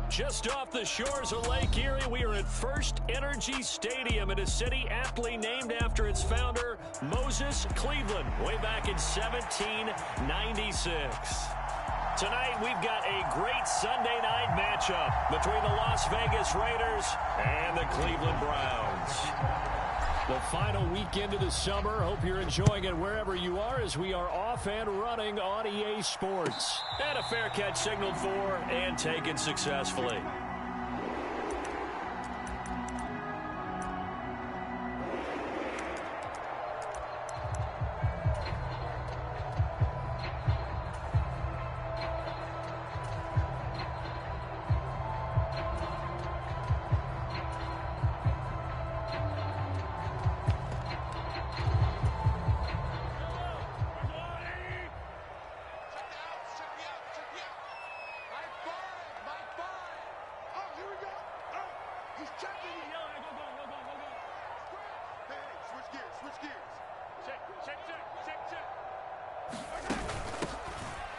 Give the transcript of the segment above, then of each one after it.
Just off the shores of Lake Erie, we are at First Energy Stadium in a city aptly named after its founder, Moses Cleveland, way back in 1796. Tonight, we've got a great Sunday night matchup between the Las Vegas Raiders and the Cleveland Browns. The final weekend of the summer. Hope you're enjoying it wherever you are as we are off and running on EA Sports. And a fair catch signaled for and taken successfully.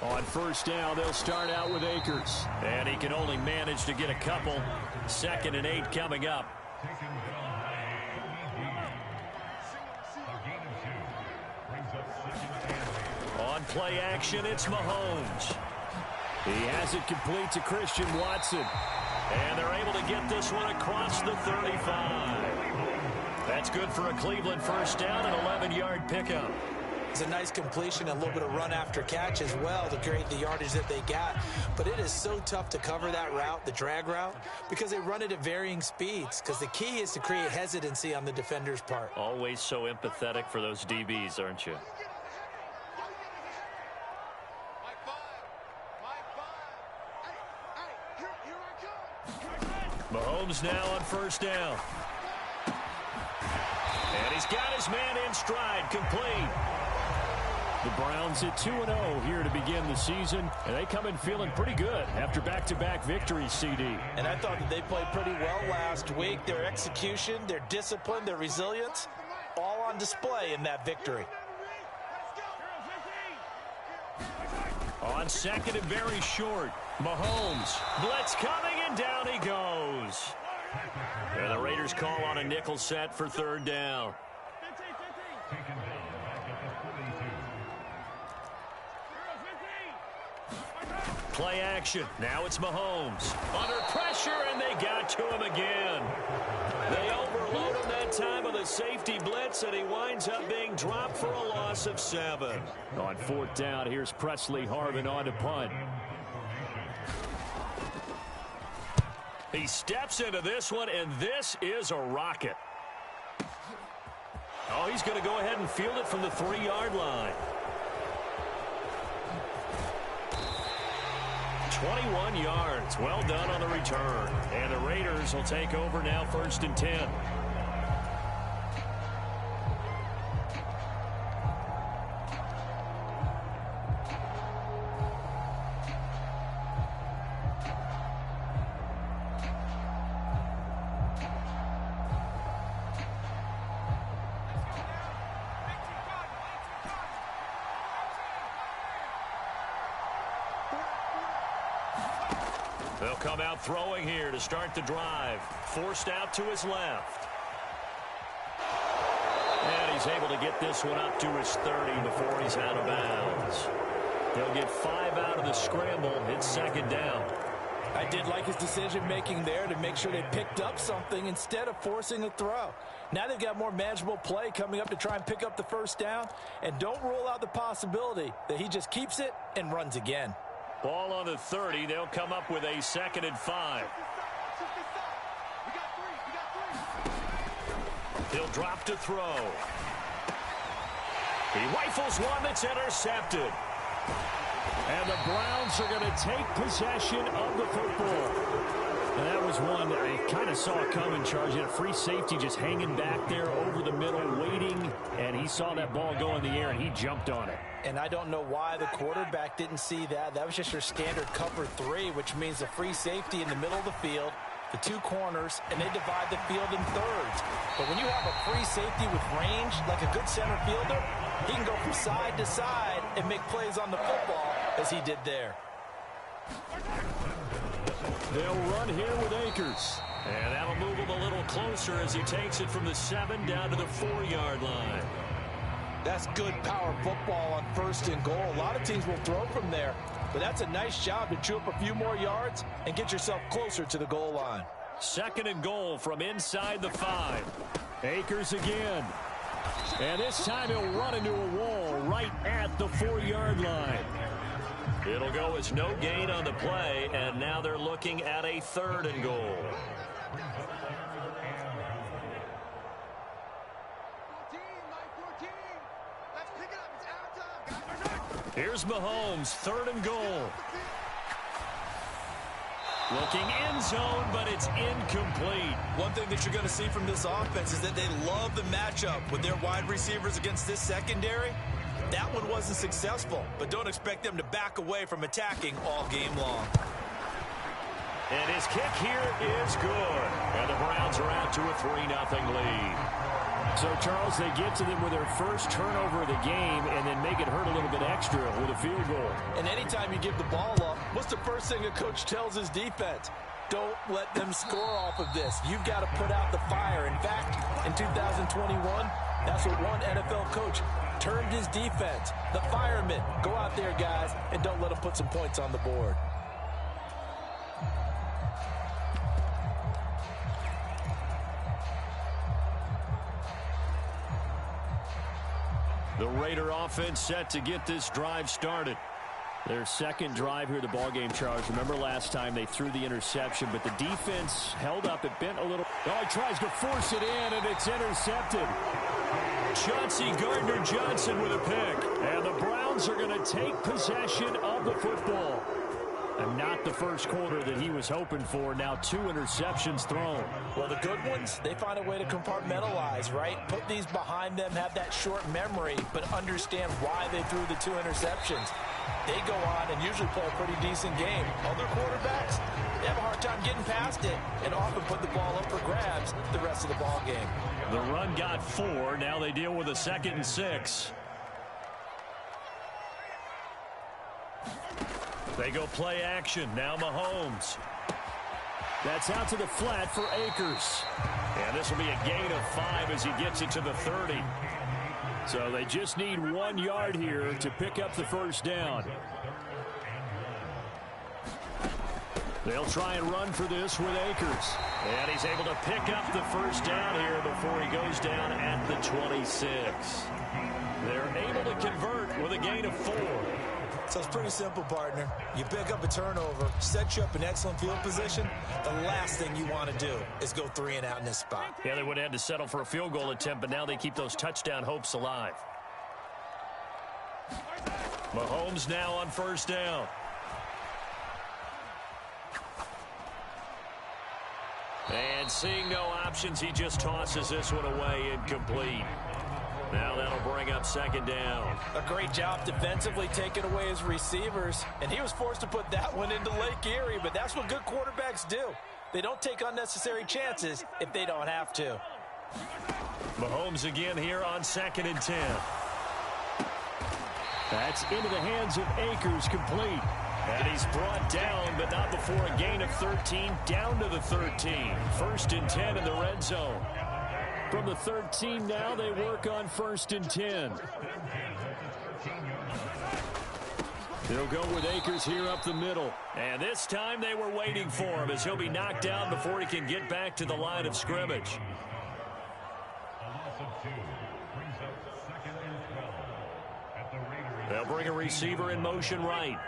On first down, they'll start out with Akers. And he can only manage to get a couple. 2nd and 8 coming up. On play action, it's Mahomes. He has it complete to Christian Watson. And they're able to get this one across the 35. That's good for a Cleveland first down, an 11-yard pickup. It's a nice completion, a little bit of run after catch as well to create the yardage that they got. But it is so tough to cover that route, the drag route, because they run it at varying speeds. Because the key is to create hesitancy on the defender's part. Always so empathetic for those DBs, aren't you? Mahomes now on first down. And he's got his man in stride, complete. The Browns at 2-0 here to begin the season, and they come in feeling pretty good after back-to-back victories, CD. And I thought that they played pretty well last week. Their execution, their discipline, their resilience, all on display in that victory. On second and very short, Mahomes. Blitz coming, and down he goes. And the Raiders call on a nickel set for 3rd down. Play action. Now it's Mahomes. Under pressure, and they got to him again. They overload him that time with a safety blitz, and he winds up being dropped for a loss of 7. On 4th down, here's Presley Harvin on to punt. He steps into this one, and this is a rocket. Oh, he's going to go ahead and field it from the 3-yard line. 21 yards. Well done on the return. And the Raiders will take over now 1st and 10. They'll come out throwing here to start the drive. Forced out to his left. And he's able to get this one up to his 30 before he's out of bounds. They'll get 5 out of the scramble. It's 2nd down. I did like his decision-making there to make sure they picked up something instead of forcing a throw. Now they've got more manageable play coming up to try and pick up the first down. And don't rule out the possibility that he just keeps it and runs again. Ball on the 30. They'll come up with a 2nd and 5. He'll drop to throw. He rifles one that's intercepted. And the Browns are going to take possession of the football. And that was one that I kind of saw coming, charging a free safety just hanging back there over the middle, waiting. And he saw that ball go in the air, and he jumped on it. And I don't know why the quarterback didn't see that. That was just your standard cover 3, which means a free safety in the middle of the field. the two corners, and they divide the field in thirds. But when you have a free safety with range, like a good center fielder, he can go from side to side and make plays on the football as he did there. They'll run here with Akers. And that'll move him a little closer as he takes it from the 7 down to the 4-yard line. That's good power football on 1st and goal. A lot of teams will throw from there, but that's a nice job to chew up a few more yards and get yourself closer to the goal line. 2nd and goal from inside the 5. Akers again. And this time he'll run into a wall right at the 4-yard line. It'll go as no gain on the play, and now they're looking at a 3rd and goal. Here's Mahomes, 3rd and goal. Looking end zone, but it's incomplete. One thing that you're going to see from this offense is that they love the matchup with their wide receivers against this secondary. That one wasn't successful, but don't expect them to back away from attacking all game long. And his kick here is good. And the Browns are out to a 3-0 lead. So, Charles, they get to them with their first turnover of the game and then make it hurt a little bit extra with a field goal. And anytime you give the ball up, what's the first thing a coach tells his defense? Don't let them score off of this. You've got to put out the fire. In fact, in 2021, that's what one NFL coach termed his defense. The firemen. Go out there, guys, and don't let them put some points on the board. The Raider offense set to get this drive started. Their second drive here, the ballgame, Charles. Remember last time they threw the interception, but the defense held up. It bent a little. Oh, he tries to force it in, and it's intercepted. Chauncey Gardner-Johnson with a pick. And the Browns are going to take possession of the football. And not the first quarter that he was hoping for. Now 2 interceptions thrown. Well, the good ones, they find a way to compartmentalize, right? Put these behind them, have that short memory, but understand why they threw the 2 interceptions. They go on and usually play a pretty decent game. Other quarterbacks, they have a hard time getting past it and often put the ball up for grabs the rest of the ball game. The run got 4. Now they deal with a 2nd and 6. They go play action. Now Mahomes. That's out to the flat for Akers. And this will be a gain of 5 as he gets it to the 30. So they just need 1 yard here to pick up the first down. They'll try and run for this with Akers. And he's able to pick up the first down here before he goes down at the 26. They're able to convert with a gain of 4. So it's pretty simple, partner. You pick up a turnover, set you up in excellent field position. The last thing you want to do is go 3 and out in this spot. Yeah, they would have had to settle for a field goal attempt, but now they keep those touchdown hopes alive. Mahomes now on first down. And seeing no options, he just tosses this one away incomplete. Now that'll bring up 2nd down. A great job defensively taking away his receivers, and he was forced to put that one into Lake Erie, but that's what good quarterbacks do. They don't take unnecessary chances if they don't have to. Mahomes again here on 2nd and 10. That's into the hands of Akers, complete. And he's brought down, but not before a gain of 13, down to the 13. 1st and 10 in the red zone. From the 13 now, they work on 1st and 10. They'll go with Akers here up the middle. And this time they were waiting for him as he'll be knocked down before he can get back to the line of scrimmage. They'll bring a receiver in motion right.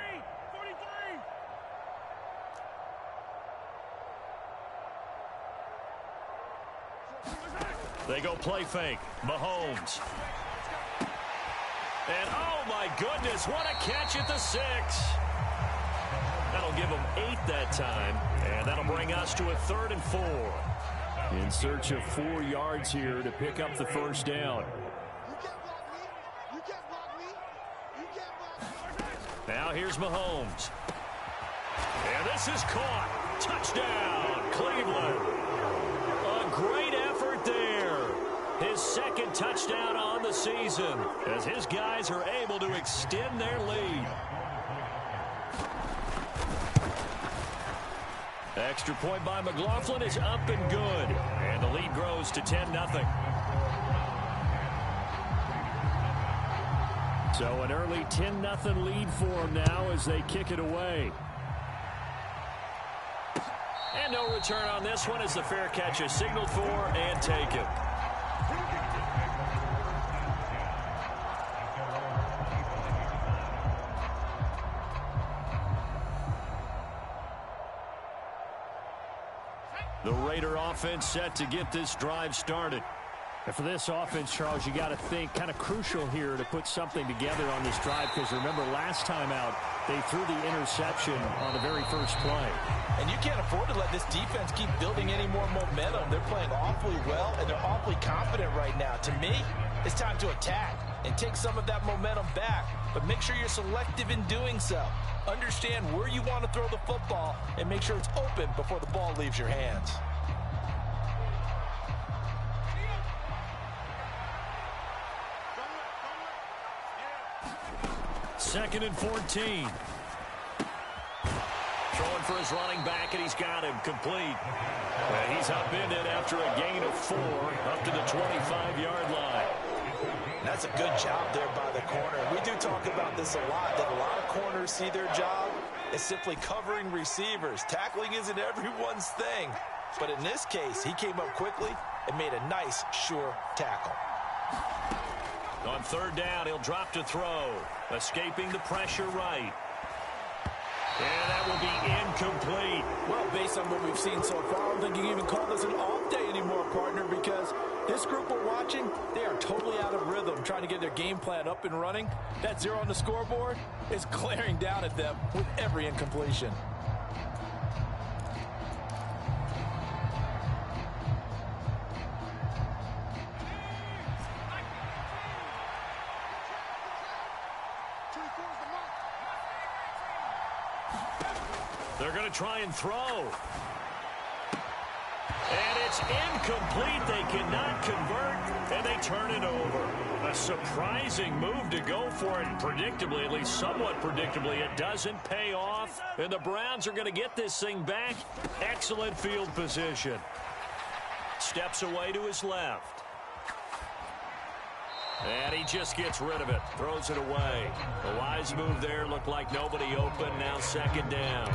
They go play fake. Mahomes. And oh my goodness, what a catch at the 6. That'll give him 8 that time. And that'll bring us to a 3rd and 4. In search of 4 yards here to pick up the first down. Now here's Mahomes. And this is caught. Touchdown, Cleveland. A great effort there. His second touchdown on the season as his guys are able to extend their lead. Extra point by McLaughlin is up and good. And the lead grows to 10-0. So an early 10-0 lead for them now as they kick it away. And no return on this one as the fair catch is signaled for and taken. The Raider offense set to get this drive started. And for this offense, Charles, you got to think kind of crucial here to put something together on this drive because remember last time out they threw the interception on the very first play. And you can't afford to let this defense keep building any more momentum. They're playing awfully well and they're awfully confident right now. To me, it's time to attack and take some of that momentum back. But make sure you're selective in doing so. Understand where you want to throw the football and make sure it's open before the ball leaves your hands. Second and 14. Throwing for his running back, and he's got him complete. He's upended after a gain of 4 up to the 25-yard line. That's a good job there by the corner. We do talk about this a lot, that a lot of corners see their job as simply covering receivers. Tackling isn't everyone's thing. But in this case, he came up quickly and made a nice, sure tackle. On third down, he'll drop to throw. Escaping the pressure right. And that will be incomplete. Well, based on what we've seen so far, I don't think you can even call this an off day anymore, partner, because this group we're watching, they are totally out of rhythm, trying to get their game plan up and running. That 0 on the scoreboard is glaring down at them with every incompletion. They're going to try and throw. And it's incomplete. They cannot convert, and they turn it over. A surprising move to go for it. Predictably, at least somewhat predictably, it doesn't pay off. And the Browns are going to get this thing back. Excellent field position. Steps away to his left. And he just gets rid of it. Throws it away. A wise move there. Looked like nobody open. Now second down.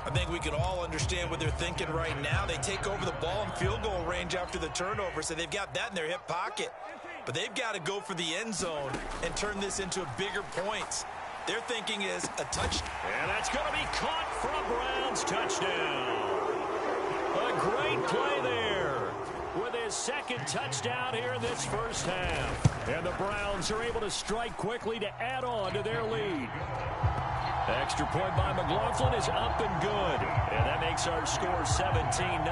I think we can all understand what they're thinking right now. They take over the ball in field goal range after the turnover, so they've got that in their hip pocket. But they've got to go for the end zone and turn this into a bigger points. Their thinking is a touchdown. And that's going to be caught for a Browns touchdown. A great play there with his second touchdown here in this first half. And the Browns are able to strike quickly to add on to their lead. Extra point by McLaughlin is up and good. And that makes our score 17-0.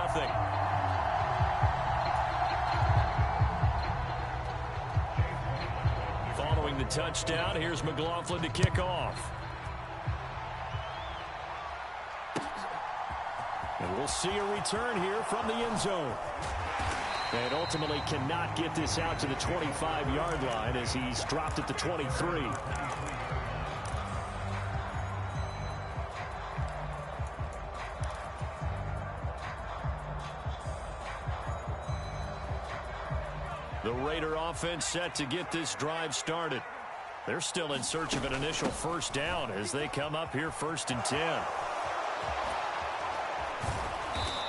Following the touchdown, here's McLaughlin to kick off. And we'll see a return here from the end zone. And ultimately cannot get this out to the 25-yard line as he's dropped at the 23. The Raider offense set to get this drive started. They're still in search of an initial first down as they come up here 1st and 10.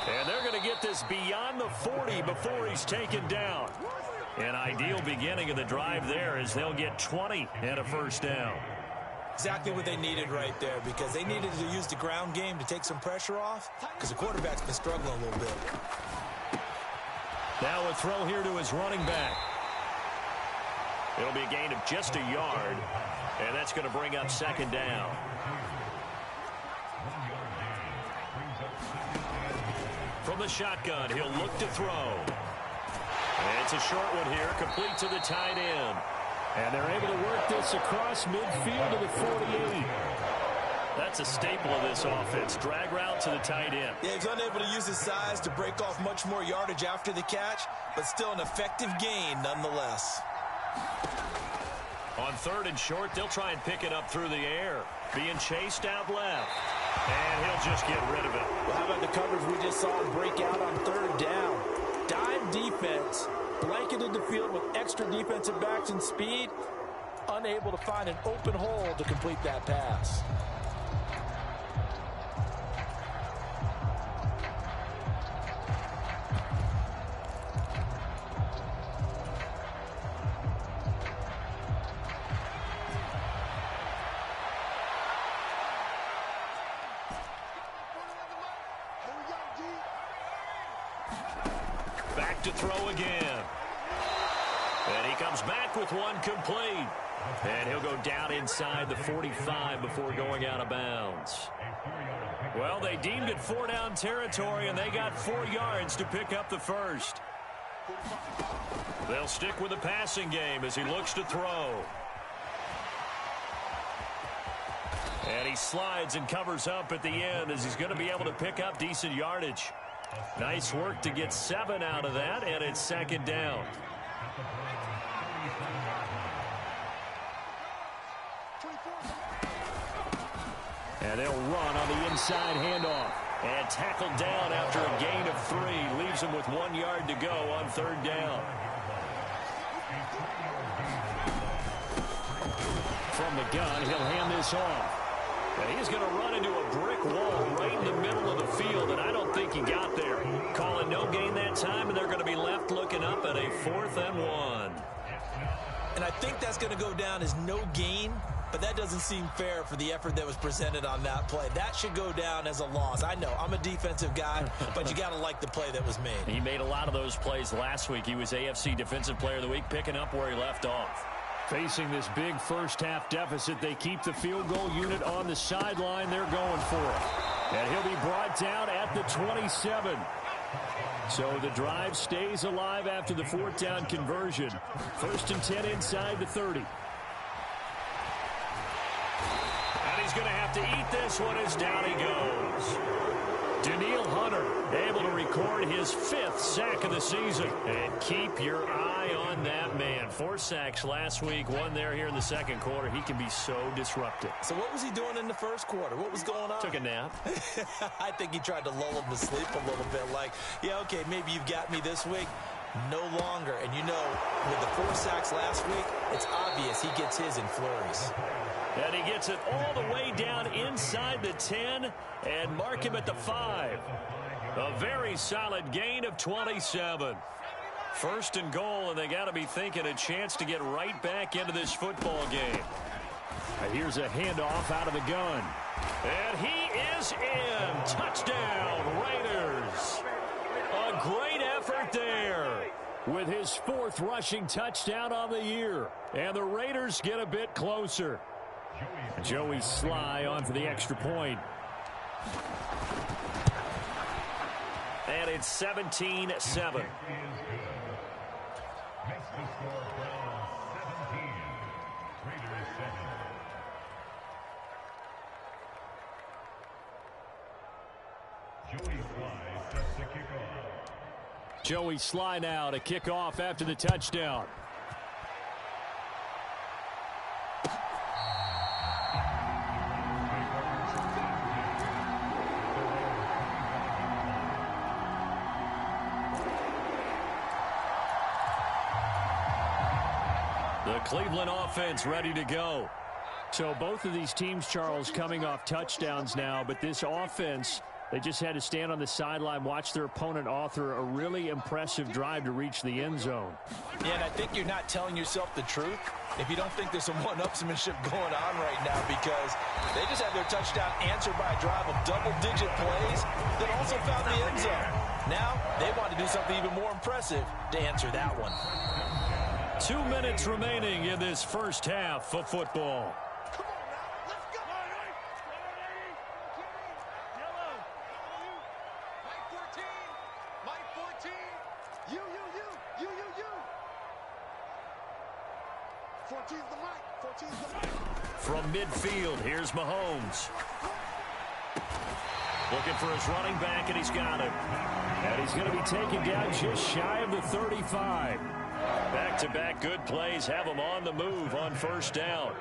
And they're going to get this beyond the 40 before he's taken down. An ideal beginning of the drive there as they'll get 20 and a first down. Exactly what they needed right there, because they needed to use the ground game to take some pressure off, because the quarterback's been struggling a little bit. Now a throw here to his running back. It'll be a gain of just a yard, and that's going to bring up second down. From the shotgun, he'll look to throw. And it's a short one here, complete to the tight end. And they're able to work this across midfield to the 48. That's a staple of this offense. Drag route to the tight end. Yeah, he's unable to use his size to break off much more yardage after the catch, but still an effective gain nonetheless. On 3rd and short, they'll try and pick it up through the air. Being chased out left. And he'll just get rid of it. Well, how about the coverage we just saw him break out on 3rd down? Dime defense, blanketed the field with extra defensive backs and speed, unable to find an open hole to complete that pass. Back to throw again. And he comes back with one complete. And he'll go down inside the 45 before going out of bounds. Well, they deemed it 4-down territory, and they got 4 yards to pick up the first. They'll stick with the passing game as he looks to throw. And he slides and covers up at the end as he's going to be able to pick up decent yardage. Nice work to get 7 out of that, and it's 2nd down. And they'll run on the inside handoff. And tackled down after a gain of 3. Leaves him with 1 yard to go on 3rd down. From the gun, he'll hand this off. And he's going to run into a brick wall right in the middle of the field, and I don't think he got there. Calling no gain that time, and they're going to be left looking up at a 4th and 1. And I think that's going to go down as no gain, but that doesn't seem fair for the effort that was presented on that play. That should go down as a loss. I know, I'm a defensive guy, but you got to like the play that was made. He made a lot of those plays last week. He was AFC Defensive Player of the Week, picking up where he left off. Facing this big first-half deficit, they keep the field goal unit on the sideline. They're going for it. And he'll be brought down at the 27. So the drive stays alive after the 4th down conversion. 1st and 10 inside the 30. And he's going to have to eat this one as down he goes. Daniil Hunter able to record his 5th sack of the season. And keep your eye on that man. 4 sacks last week, 1 there here in the 2nd quarter. He can be so disruptive. So what was he doing in the 1st quarter? What was going on? Took a nap. I think he tried to lull him to sleep a little bit. Like, yeah, okay, maybe you've got me this week. No longer. And you know, with the 4 sacks last week, it's obvious he gets his in flurries. And he gets it all the way down inside the 10 and mark him at the 5. A very solid gain of 27. 1st and goal, and they got to be thinking a chance to get right back into this football game. And here's a handoff out of the gun. And he is in. Touchdown, Raiders. A great effort there with his 4th rushing touchdown on the year. And the Raiders get a bit closer. Joey Sly on for the extra point. And it's 17-7. Joey Sly now to kick off after the touchdown. The Cleveland offense ready to go. So both of these teams, Charles, coming off touchdowns now, but this offense, they just had to stand on the sideline, watch their opponent author a really impressive drive to reach the end zone. Yeah, and I think you're not telling yourself the truth if you don't think there's some one-upsmanship going on right now, because they just had their touchdown answered by a drive of double-digit plays that also found the end zone. Now they want to do something even more impressive to answer that one. 2 minutes remaining in this first half of football. From midfield, here's Mahomes. Looking for his running back, and he's got him. And he's going to be taken down just shy of the 35. Back-to-back good plays have him on the move on first down.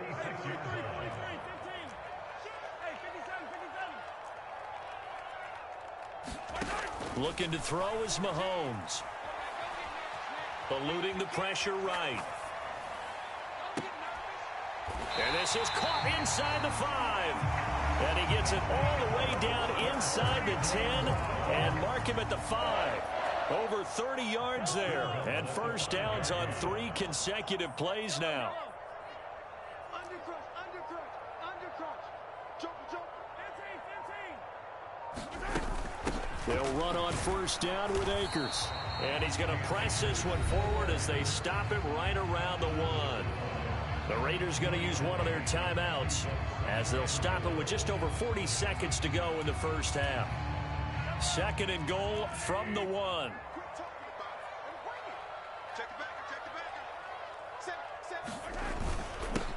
Looking to throw is Mahomes. Eluding the pressure right. And this is caught inside the 5. And he gets it all the way down inside the 10 and mark him at the 5. Over 30 yards there. And first downs on 3 consecutive plays now. They'll run on first down with Akers. And he's going to press this one forward as they stop it right around the 1. The Raiders going to use one of their timeouts as they'll stop it with just over 40 seconds to go in the first half. 2nd and goal from the 1.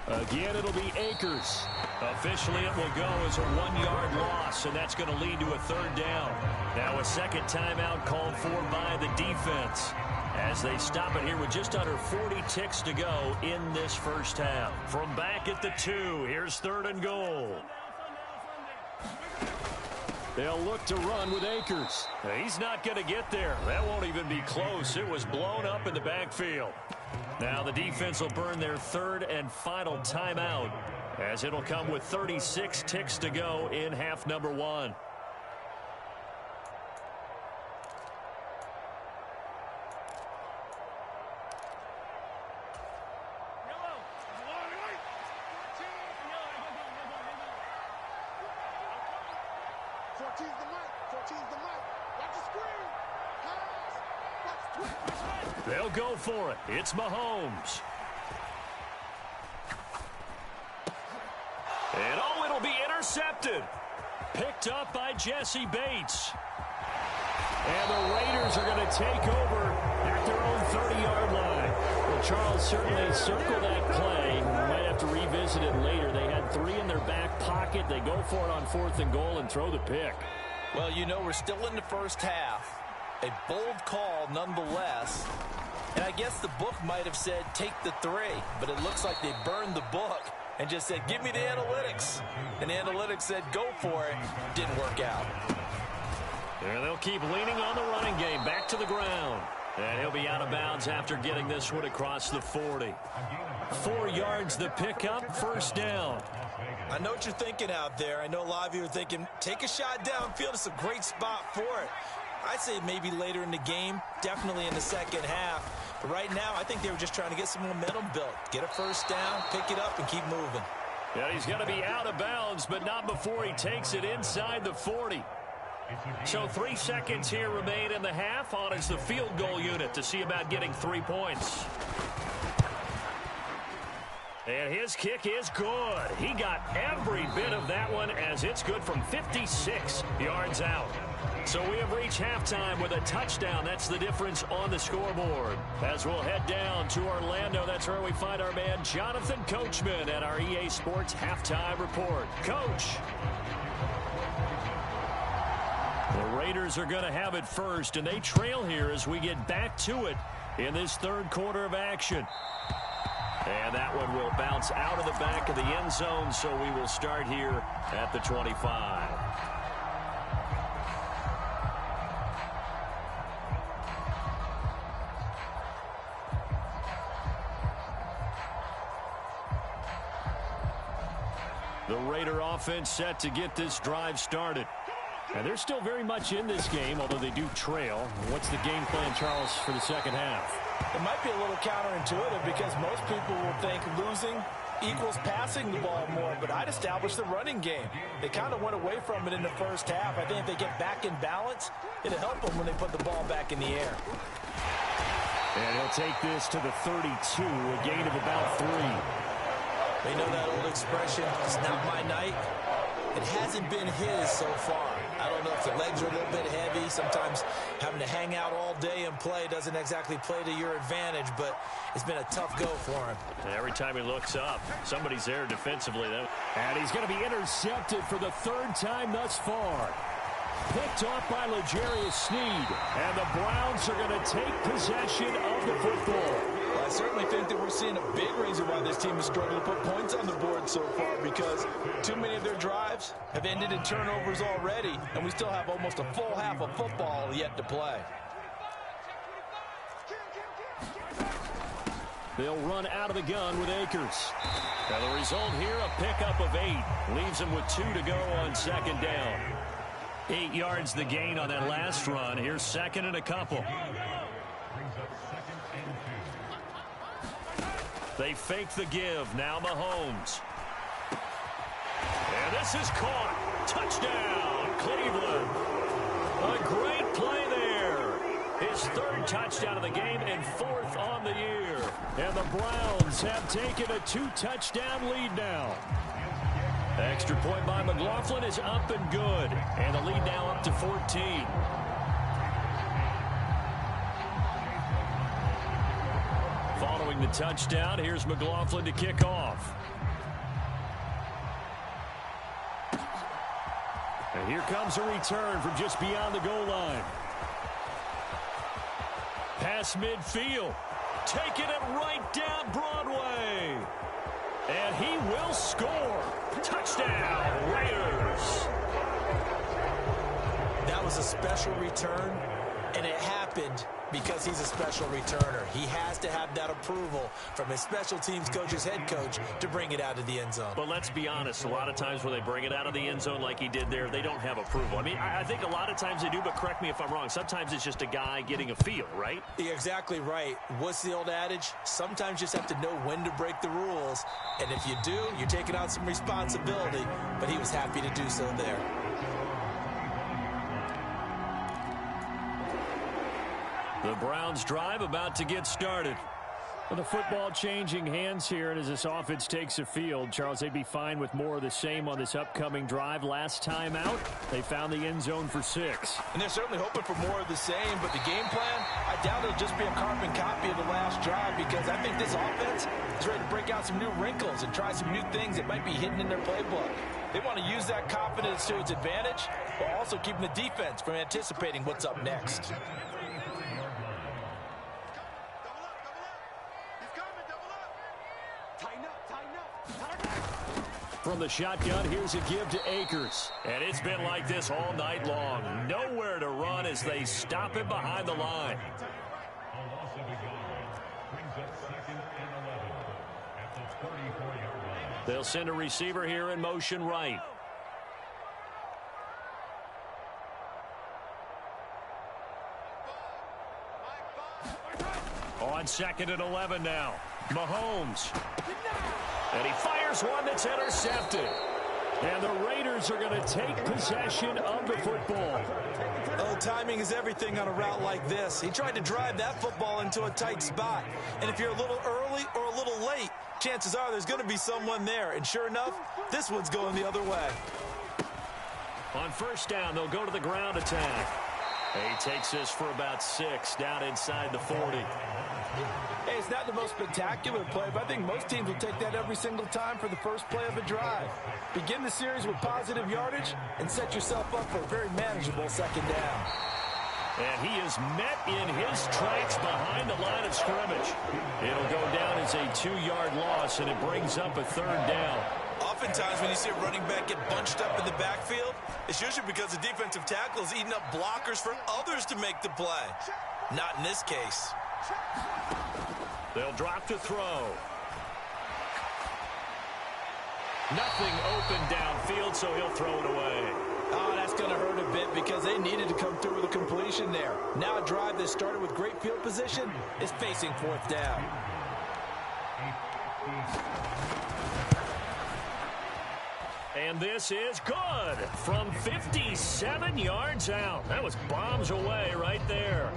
Again, it'll be Akers. Officially, it will go as a 1-yard loss, and that's going to lead to a 3rd down. Now a second timeout called for by the defense as they stop it here with just under 40 ticks to go in this first half. From back at the 2, here's 3rd and goal. They'll look to run with Akers. He's not going to get there. That won't even be close. It was blown up in the backfield. Now the defense will burn their 3rd and final timeout as it'll come with 36 ticks to go in half number 1. They'll go for it. It's Mahomes. And oh, it'll be intercepted. Picked up by Jesse Bates. And the Raiders are going to take over at their own 30-yard line. Well, Charles, certainly circle that play. We might have to revisit it later. They had 3 in their back pocket. They go for it on 4th and goal and throw the pick. Well, you know, we're still in the first half. A bold call nonetheless. And I guess the book might have said take the 3, but it looks like they burned the book and just said give me the analytics. And the analytics said go for it. Didn't work out. And they'll keep leaning on the running game back to the ground. And he'll be out of bounds after getting this one across the 40. 4 yards the pickup, first down. I know what you're thinking out there. I know a lot of you are thinking take a shot downfield. It's a great spot for it. I'd say maybe later in the game, definitely in the second half. But right now, I think they were just trying to get some momentum built. Get a first down, pick it up, and keep moving. Yeah, he's going to be out of bounds, but not before he takes it inside the 40. So 3 seconds here remain in the half. On is the field goal unit to see about getting 3 points. And his kick is good. He got every bit of that one as it's good from 56 yards out. So we have reached halftime with a touchdown. That's the difference on the scoreboard. As we'll head down to Orlando, that's where we find our man Jonathan Coachman at our EA Sports Halftime Report. Coach. The Raiders are going to have it first, and they trail here as we get back to it in this 3rd quarter of action. And that one will bounce out of the back of the end zone, so we will start here at the 25. The Raider offense set to get this drive started. And they're still very much in this game, although they do trail. What's the game plan, Charles, for the second half? It might be a little counterintuitive because most people will think losing equals passing the ball more, but I'd establish the running game. They kind of went away from it in the first half. I think if they get back in balance, it'll help them when they put the ball back in the air. And he'll take this to the 32, a gain of about 3. They know that old expression, it's not my night. It hasn't been his so far. I don't know if the legs are a little bit heavy. Sometimes having to hang out all day and play doesn't exactly play to your advantage, but it's been a tough go for him. And every time he looks up, somebody's there defensively. And he's going to be intercepted for the third time thus far. Picked off by L'Jarius Sneed. And the Browns are going to take possession of the football. Well, I certainly think that we're seeing a big reason why this team has struggled to put points on the board so far, because too many of their drives have ended in turnovers already, and we still have almost a full half of football yet to play. They'll run out of the gun with Akers. Now the result here, a pickup of 8. Leaves them with 2 to go on second down. 8 yards the gain on that last run. Here's second and a couple. They fake the give. Now Mahomes. And this is caught. Touchdown, Cleveland. A great play there. His third touchdown of the game and 4th on the year. And the Browns have taken a 2-touchdown lead now. Extra point by McLaughlin is up and good. And the lead now up to 14. Following the touchdown, here's McLaughlin to kick off. And here comes a return from just beyond the goal line. Pass midfield. Taking it right down Broadway. And he will score. Touchdown, Raiders. That was a special return, and it happened because he's a special returner. He has to have that approval from his special teams coach's head coach to bring it out of the end zone. But let's be honest, a lot of times when they bring it out of the end zone like he did there, they don't have approval. I mean, I think a lot of times they do, but correct me if I'm wrong. Sometimes it's just a guy getting a feel, right? You're exactly right. What's the old adage? Sometimes you just have to know when to break the rules. And if you do, you're taking on some responsibility. But he was happy to do so there. The Browns drive about to get started. Well, the football changing hands here, and as this offense takes the field, Charles, they'd be fine with more of the same on this upcoming drive. Last time out, they found the end zone for 6. And they're certainly hoping for more of the same, but the game plan, I doubt it'll just be a carbon copy of the last drive, because I think this offense is ready to break out some new wrinkles and try some new things that might be hidden in their playbook. They want to use that confidence to its advantage, while also keeping the defense from anticipating what's up next. From the shotgun, here's a give to Akers. And it's been like this all night long. Nowhere to run as they stop him behind the line. They'll send a receiver here in motion right. On second and 11 now. Mahomes. And he fires one that's intercepted. And the Raiders are going to take possession of the football. Oh, timing is everything on a route like this. He tried to drive that football into a tight spot. And if you're a little early or a little late, chances are there's going to be someone there. And sure enough, this one's going the other way. On first down, they'll go to the ground attack. He takes this for about 6 down inside the 40. Hey, it's not the most spectacular play, but I think most teams will take that every single time for the first play of a drive. Begin the series with positive yardage and set yourself up for a very manageable second down. And he is met in his tracks behind the line of scrimmage. It'll go down as a 2-yard loss, and it brings up a 3rd down. Oftentimes when you see a running back get bunched up in the backfield, it's usually because the defensive tackle is eating up blockers for others to make the play. Not in this case. They'll drop to throw. Nothing open downfield, so he'll throw it away. Oh, that's going to hurt a bit because they needed to come through with a completion there. Now a drive that started with great field position is facing 4th down. And this is good from 57 yards out. That was bombs away right there.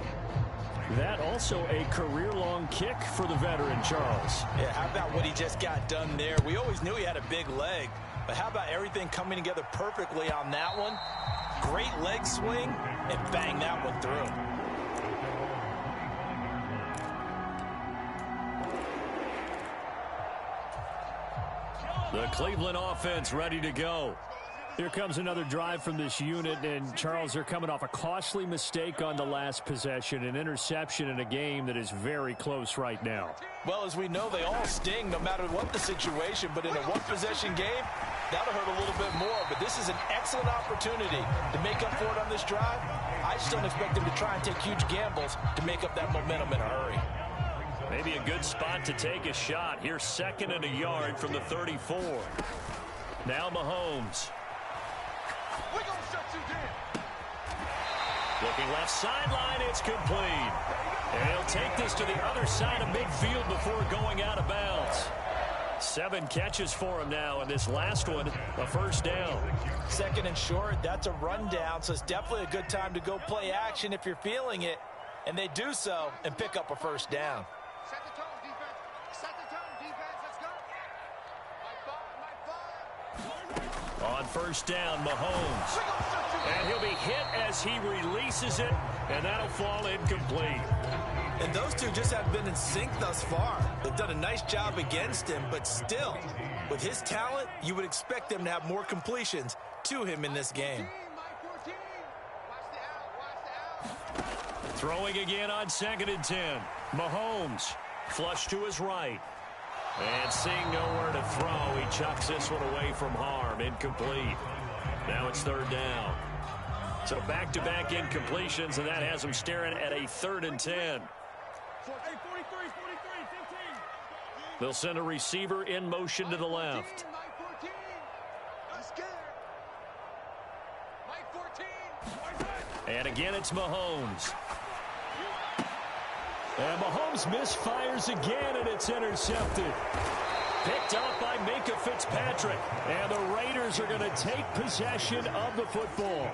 That also a career-long kick for the veteran, Charles. Yeah, how about what he just got done there? We always knew he had a big leg, but how about everything coming together perfectly on that one? Great leg swing and bang that one through. The Cleveland offense ready to go. Here comes another drive from this unit, and Charles, they're coming off a costly mistake on the last possession, an interception in a game that is very close right now. Well, as we know, they all sting no matter what the situation, but in a one-possession game, that'll hurt a little bit more. But this is an excellent opportunity to make up for it on this drive. I just don't expect them to try and take huge gambles to make up that momentum in a hurry. Maybe a good spot to take a shot. Here's 2nd and a yard from the 34. Now Mahomes. Looking left sideline, it's complete. And he'll take this to the other side of midfield before going out of bounds. 7 catches for him now, and this last one, a first down. 2nd and short, that's a rundown, so it's definitely a good time to go play action if you're feeling it. And they do so and pick up a first down. Set the tone, defense. Set the tone, defense. Let's go. On first down, Mahomes. And he'll be hit as he releases it, and that'll fall incomplete. And those two just have been in sync thus far. They've done a nice job against him, but still, with his talent, you would expect them to have more completions to him in this game. Throwing again on 2nd and 10. Mahomes, flush to his right. And seeing nowhere to throw, he chucks this one away from harm. Incomplete. Now it's 3rd down. So back-to-back incompletions, and that has him staring at a 3rd and 10. They'll send a receiver in motion to the left. And again, it's Mahomes. And Mahomes misfires again, and it's intercepted. Picked up by Minka Fitzpatrick. And the Raiders are going to take possession of the football.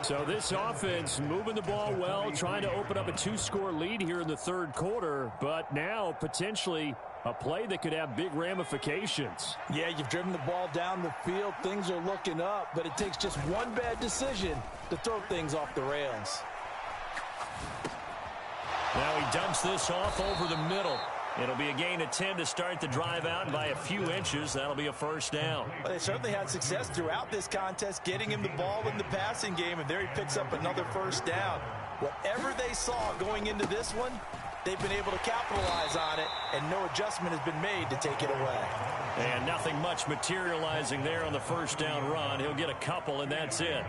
So this offense moving the ball well, trying to open up a 2-score lead here in the 3rd quarter, but now potentially a play that could have big ramifications. Yeah, you've driven the ball down the field. Things are looking up, but it takes just one bad decision to throw things off the rails. Now he dumps this off over the middle. It'll be a gain of 10 to start the drive out, and by a few inches, that'll be a first down. Well, they certainly had success throughout this contest, getting him the ball in the passing game, and there he picks up another first down. Whatever they saw going into this one, they've been able to capitalize on it, and no adjustment has been made to take it away. And nothing much materializing there on the first down run. He'll get a couple, and that's it.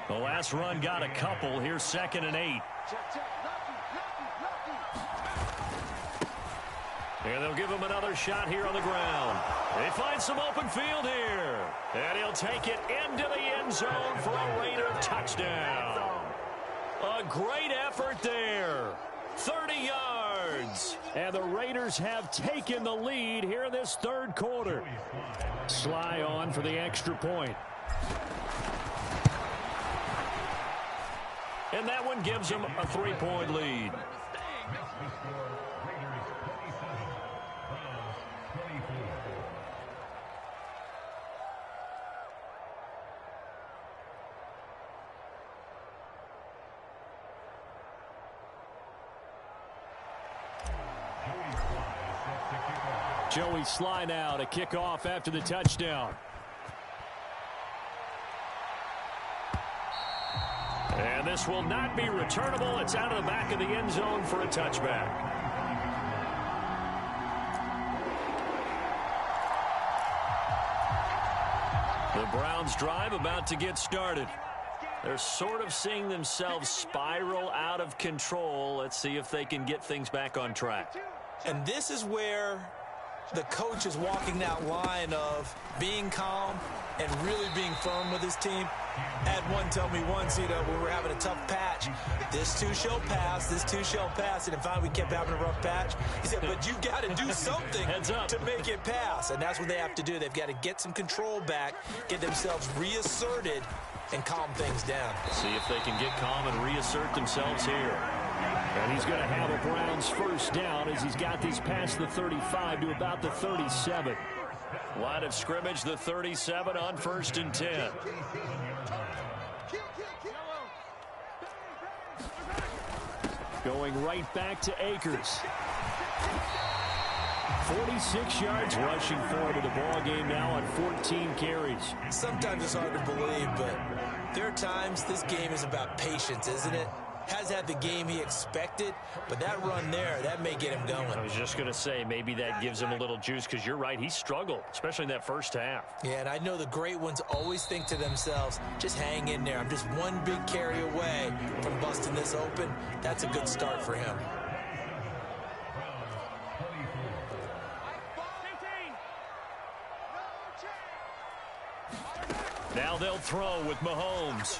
The last run got a couple. Here's 2nd and 8. And they'll give him another shot here on the ground. They find some open field here. And he'll take it into the end zone for a Raider touchdown. A great effort there. 30 yards. And the Raiders have taken the lead here in this 3rd quarter. Sly on for the extra point. And that one gives them a 3-point lead. Joey Sly now to kick off after the touchdown. And this will not be returnable. It's out of the back of the end zone for a touchback. The Browns drive about to get started. They're sort of seeing themselves spiral out of control. Let's see if they can get things back on track. And this is where the coach is walking that line of being calm and really being firm with his team. I had one tell me once, when we were having a tough patch, this too shall pass, this too shall pass. And finally we kept having a rough patch. He said, but you got to do something to make it pass. And that's what they have to do. They've got to get some control back, get themselves reasserted, and calm things down. See if they can get calm and reassert themselves here. And he's going to have a Browns first down as he's got this past the 35 to about the 37. Line of scrimmage, the 37 on 1st and 10. Going right back to Akers. 46 yards rushing forward in the ball game now on 14 carries. Sometimes it's hard to believe, but there are times this game is about patience, isn't it? Has had the game he expected, but that run there, that may get him going. I was just going to say, maybe that gives him a little juice, because you're right, he struggled, especially in that first half. Yeah, and I know the great ones always think to themselves, just hang in there. I'm just one big carry away from busting this open. That's a good start for him. Now they'll throw with Mahomes.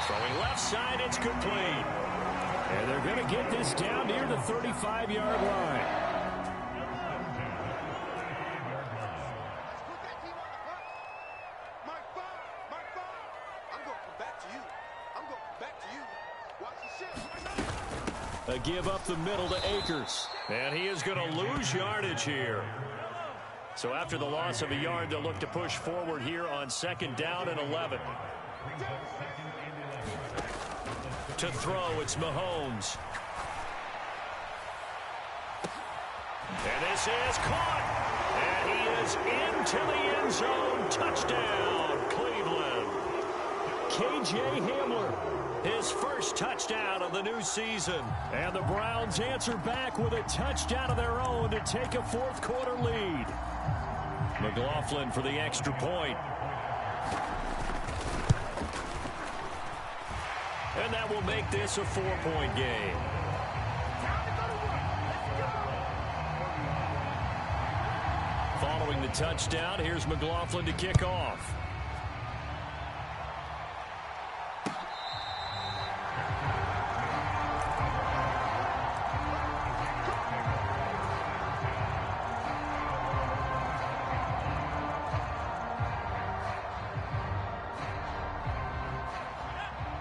Throwing left side, it's complete. And they're going to get this down near the 35-yard line. A give up the middle to Akers. And he is going to lose yardage here. So after the loss of a yard, they'll look to push forward here on 2nd down and 11. To throw, it's Mahomes. And this is caught. And he is into the end zone. Touchdown, Cleveland. K.J. Hamler. His first touchdown of the new season. And the Browns answer back with a touchdown of their own to take a fourth-quarter lead. McLaughlin for the extra point. And that will make this a 4-point game. Following the touchdown, here's McLaughlin to kick off.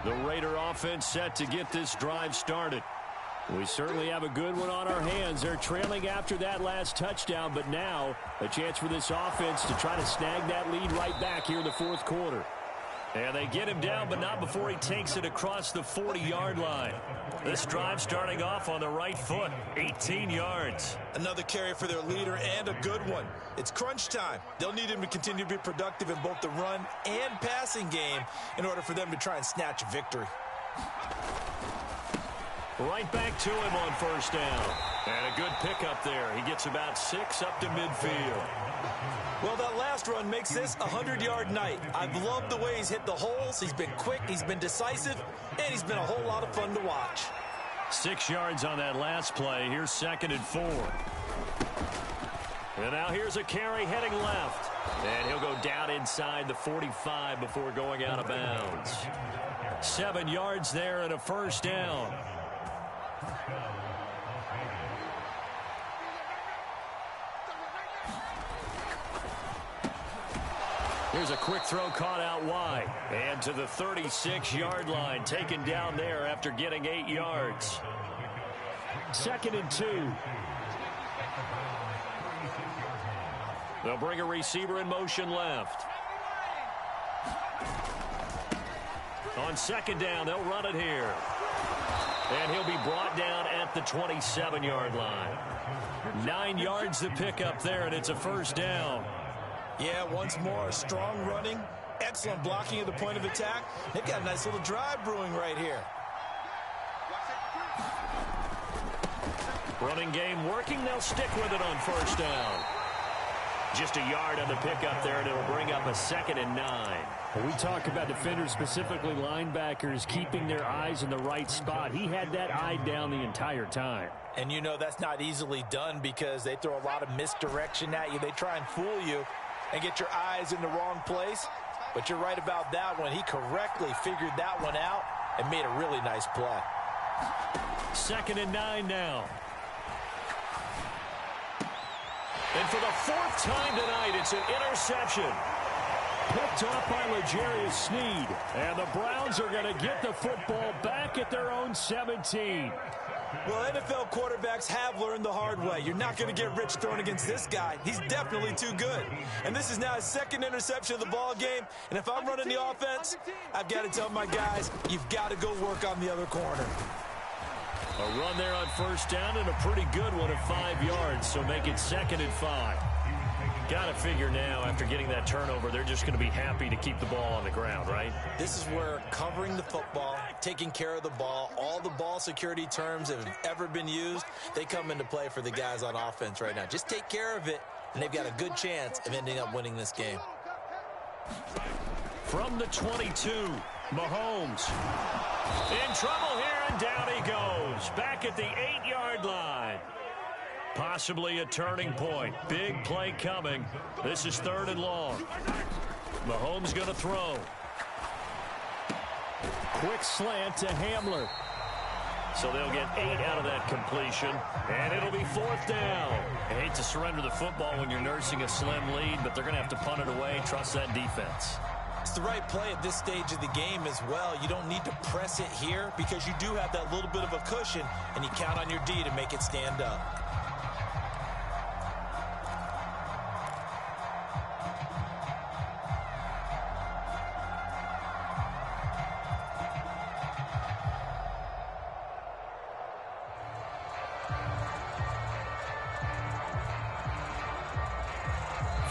The Raider offense set to get this drive started. We certainly have a good one on our hands. They're trailing after that last touchdown, but now a chance for this offense to try to snag that lead right back here in the fourth quarter. And they get him down, but not before he takes it across the 40-yard line. This drive starting off on the right foot, 18 yards. Another carry for their leader and a good one. It's crunch time. They'll need him to continue to be productive in both the run and passing game in order for them to try and snatch a victory. Right back to him on 1st down. And a good pickup there. He gets about 6 up to midfield. Well, that last run makes this a 100-yard night. I've loved the way he's hit the holes. He's been quick, he's been decisive, and he's been a whole lot of fun to watch. 6 yards on that last play. Here's 2nd and 4. And now here's a carry heading left. And he'll go down inside the 45 before going out of bounds. 7 yards there and a 1st down. Here's a quick throw caught out wide. And to the 36-yard line, taken down there after getting 8 yards. 2nd and 2. They'll bring a receiver in motion left. On 2nd down, they'll run it here. And he'll be brought down at the 27-yard line. 9 yards to pick up there, and it's a 1st down. Yeah, once more, strong running, excellent blocking at the point of attack. They've got a nice little drive brewing right here. Running game working. They'll stick with it on 1st down. Just a yard on the pickup there, and it'll bring up a 2nd and 9. When we talk about defenders, specifically linebackers, keeping their eyes in the right spot, he had that eye down the entire time. And you know that's not easily done because they throw a lot of misdirection at you. They try and fool you and get your eyes in the wrong place. But you're right about that one. He correctly figured that one out and made a really nice play. 2nd and 9 now. And for the 4th time tonight, it's an interception. Picked off by L'Jarius Sneed. And the Browns are going to get the football back at their own 17. Well, NFL quarterbacks have learned the hard way. You're not going to get rich throwing against this guy. He's definitely too good. And this is now his second interception of the ball game. And if I'm running the offense, I've got to tell my guys, you've got to go work on the other corner. A run there on first down and a pretty good one of 5 yards, so make it 2nd and 5. Got to figure now, after getting that turnover, they're just going to be happy to keep the ball on the ground, right? This is where covering the football, taking care of the ball, all the ball security terms that have ever been used, they come into play for the guys on offense right now. Just take care of it, and they've got a good chance of ending up winning this game. From the 22, Mahomes. In trouble here, and down he goes. Back at the 8-yard line. Possibly a turning point. Big play coming. This is 3rd and long. Mahomes going to throw. Quick slant to Hamler. So they'll get 8 out of that completion, and it'll be 4th down. I hate to surrender the football when you're nursing a slim lead, but they're going to have to punt it away. Trust that defense. It's the right play at this stage of the game as well. You don't need to press it here because you do have that little bit of a cushion, and you count on your D to make it stand up.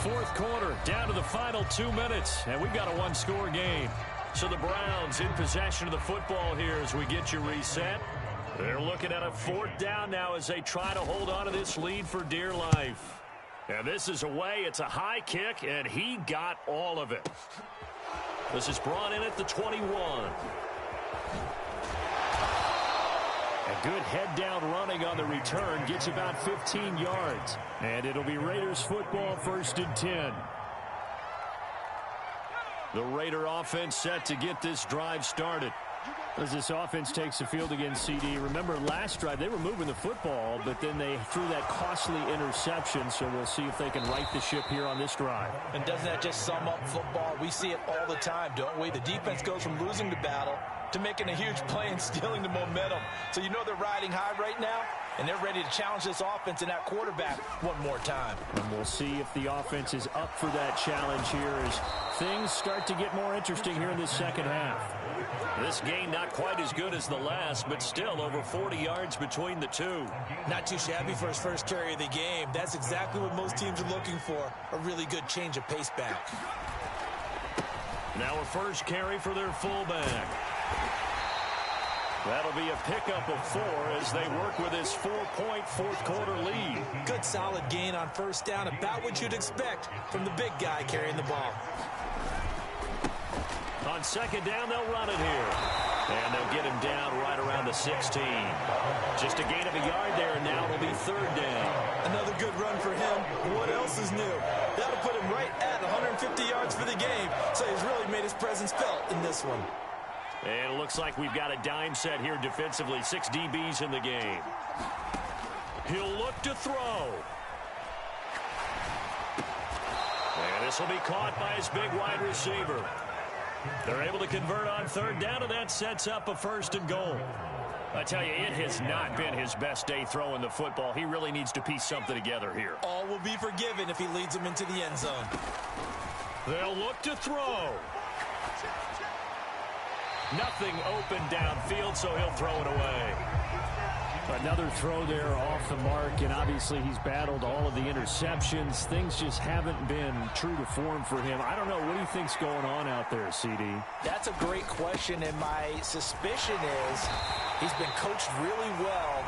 Fourth quarter, down to the final 2 minutes, and we've got a one-score game. So the Browns in possession of the football here as we get you reset. They're looking at a 4th down now as they try to hold on to this lead for dear life. And this is away. It's a high kick, and he got all of it. This is brought in at the 21. A good head-down running on the return gets about 15 yards. And it'll be Raiders football, 1st and 10. The Raider offense set to get this drive started. As this offense takes the field against CD, remember last drive they were moving the football, but then they threw that costly interception, so we'll see if they can right the ship here on this drive. And doesn't that just sum up football? We see it all the time, don't we? The defense goes from losing the battle to making a huge play and stealing the momentum. So you know they're riding high right now, and they're ready to challenge this offense and that quarterback one more time. And we'll see if the offense is up for that challenge here as things start to get more interesting here in the second half. This game not quite as good as the last, but still over 40 yards between the two. Not too shabby for his first carry of the game. That's exactly what most teams are looking for, a really good change of pace back. Now a first carry for their fullback. That'll be a pickup of 4 as they work with his 4-point fourth quarter lead. Good solid gain on first down, about what you'd expect from the big guy carrying the ball. On second down, they'll run it here. And they'll get him down right around the 16. Just a gain of a yard there, and now it'll be 3rd down. Another good run for him. What else is new? That'll put him right at 150 yards for the game, so he's really made his presence felt in this one. And it looks like we've got a dime set here defensively. 6 DBs in the game. He'll look to throw. And this will be caught by his big wide receiver. They're able to convert on 3rd down, and that sets up a 1st and goal. I tell you, it has not been his best day throwing the football. He really needs to piece something together here. All will be forgiven if he leads them into the end zone. They'll look to throw. Nothing open downfield, so he'll throw it away. Another throw there off the mark, and obviously he's battled all of the interceptions. Things just haven't been true to form for him. I don't know. What do you think's going on out there, CD? That's a great question, and my suspicion is he's been coached really well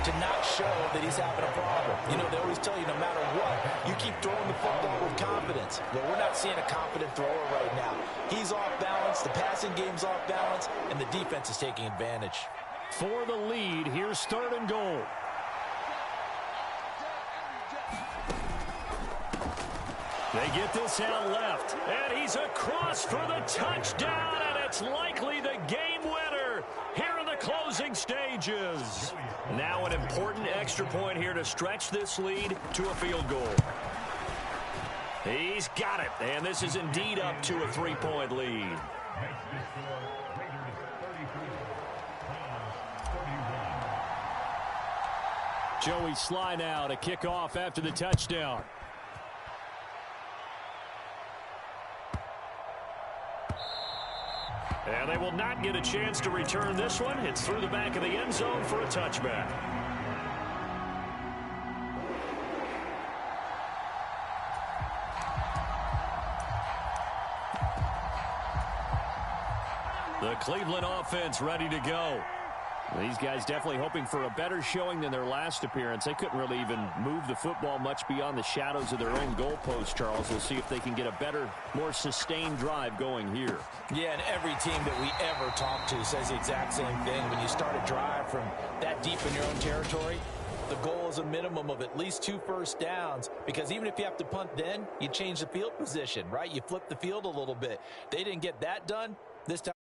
to not show that he's having a problem. You know, they always tell you no matter what, you keep throwing the football with confidence. Well, we're not seeing a confident thrower right now. He's off balance, the passing game's off balance, and the defense is taking advantage. For the lead, here's 3rd and goal. They get this out left, and he's across for the touchdown, and it's likely the game winner here in the closing stages. Now an important extra point here to stretch this lead to a field goal. He's got it, and this is indeed up to a 3-point lead. Joey Sly now to kick off after the touchdown. And they will not get a chance to return this one. It's through the back of the end zone for a touchback. The Cleveland offense ready to go. These guys definitely hoping for a better showing than their last appearance. They couldn't really even move the football much beyond the shadows of their own goalpost, Charles. We'll see if they can get a better, more sustained drive going here. Yeah, and every team that we ever talk to says the exact same thing. When you start a drive from that deep in your own territory, the goal is a minimum of at least 2 first downs, because even if you have to punt then, you change the field position, right? You flip the field a little bit. They didn't get that done this time.